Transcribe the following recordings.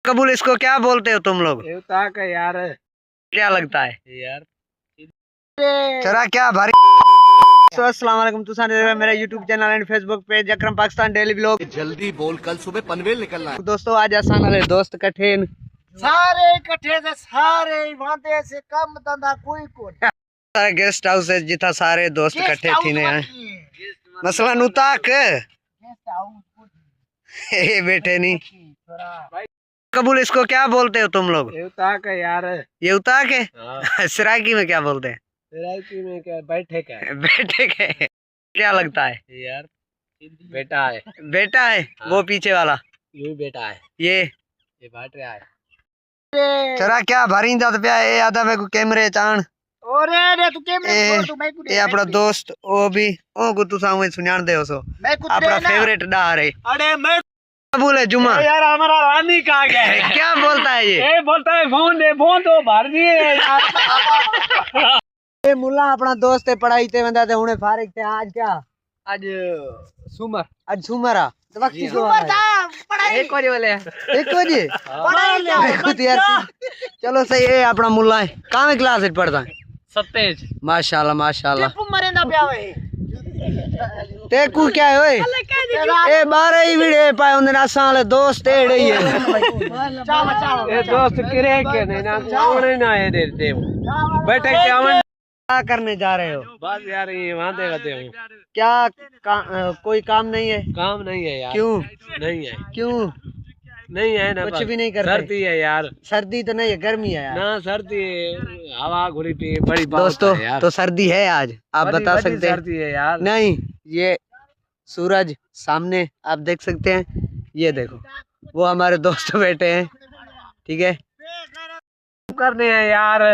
कबूल इसको क्या बोलते हो तुम लोग? यार क्या लगता है यार चरा क्या भारी। तो अस्सलाम वालेकुम, तुम मेरा YouTube channel and Facebook page Akram Pakistan daily vlog. जल्दी बोल, कल सुबह पनवेल निकलना है। दोस्तों आज आसान वाले दोस्त कट्ठे सारे इकट्ठे से सारे वादे से कम धंधा कोई को सारे गेस्ट हाउस है जिथा सारे दोस्त इकट्ठे थी ने मसला नुताक ये बैठे नहीं। कबूल इसको क्या बोलते हो तुम लोग? यार ये उताक है। सराकी में क्या बोलते हैं? सराइकी में क्या बैठे का बेटे के क्या लगता है यार बेटा है बेटा है। वो पीछे वाला यू बेटा है ये बैठ रहा है। चरा क्या भारी जात पे ये आधा में कैमरे चाण ओरे तू कैमरे छोड़ तू मैं ये अपना दोस्त वो भी ओ को तू सामने सुनान दे सो अपना फेवरेट डार है। अरे मैं कबूल है जुमा यार हमारा रानी कहाँ गया है? क्या बोलता है ये बोलता है फोन दे फोन तो भर दिए यार। ये मुल्ला अपना दोस्त है पढ़ाई ते बंदा ते हुने फारिग थे। आज क्या आज सुमर आज सुमरा तो वक्त किसको पढ़ाई 1 बजे वाले 1 बजे पढ़ाई यार। चलो सही है अपना मुल्ला है कहाँ में क्लास है पढ़ता है सतेज माशाल्लाह माशाल्लाह। मरेंदा पे आवे ते कु क्या है ओए ए बारे ही वीडियो पाए उन असा वाले दोस्त एड़े ही है। ये दोस्त किरे के नहीं ना चावणे ना ये दे बैठे क्या क्या करने जा रहे हो? बस यार ये वादे वदे हूं क्या कोई काम नहीं है? काम नहीं है यार। क्यों नहीं है? क्यों नहीं है ना कुछ भी नहीं करते? सर्दी है यार। सर्दी तो नहीं है गर्मी है यार। ना सर्दी हवा घुरी पी बड़ी बात दोस्तों है यार। तो सर्दी है आज आप बता सकते हैं? सर्दी है यार। नहीं ये सूरज सामने आप देख सकते हैं। ये देखो वो हमारे दोस्त बैठे हैं ठीक है। करने हैं यार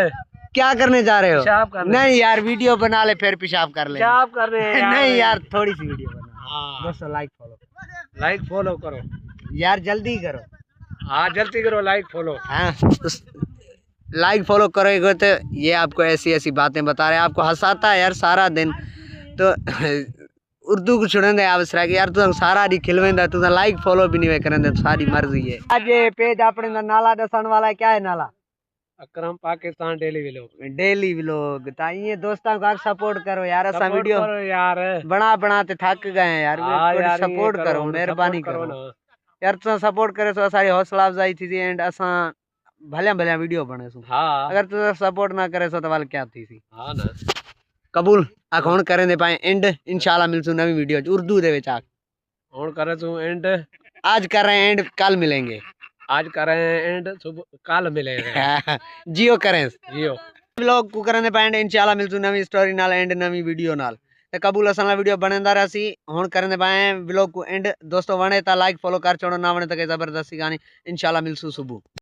क्या करने जा रहे हो? पेशाब करने। नहीं यार वीडियो बना ले फिर पेशाब कर ले। पेशाब करने हैं यार। नहीं यार थोड़ी सी वीडियो बना। हाँ। दोस्तों लाइक फॉलो करो यार जल्दी करो। हाँ जल्दी करो लाइक फॉलो। हाँ लाइक फॉलो करोगे तो ये आपको ऐसी ऐसी बातें बता रहे हैं आपको हंसाता है यार सारा दिन। तो उर्दू को छुड़े आप यार तू सारा दी खिलवेंदा तू लाइक फॉलो भी नहीं करेंगे तो सारी मर्जी है। आज ये पेज अपने नाला दसन वाला क्या है नाला अकरम पाकिस्तान डेली व्लॉग ताइए दोस्तों को सपोर्ट करो यार। असा वीडियो करो यार बना ते थक गए हैं यार। यार सपोर्ट करो मेहरबानी करो यार। तू सपोर्ट करे तो सारी हौसला अफजाई थी एंड असा भले वीडियो बने सु। हाँ अगर तू सपोर्ट ना करे तो वाल क्या थी सी। हाँ ना कबूल अखोण करें दे पाए एंड इंशाल्लाह मिलसू नवी वीडियो उर्दू दे विच और करे तू एंड आज कर रहे हैं एंड कल मिलेंगे। आज कर रहे हैं एंड सुबह कल मिलेंगे। जियो करें जियो व्लॉग को करने पाए एंड इंशाल्लाह मिलसू नवी स्टोरी नाल एंड नवी वीडियो नाल ते कबूल असन वीडियो बनेंदा रहसी हुण करने पाए व्लॉग को एंड। दोस्तों वणे ता लाइक फॉलो कर छोड़ो ना वणे ता जबरदस्ती गानी इंशाल्लाह मिलसू सुबह।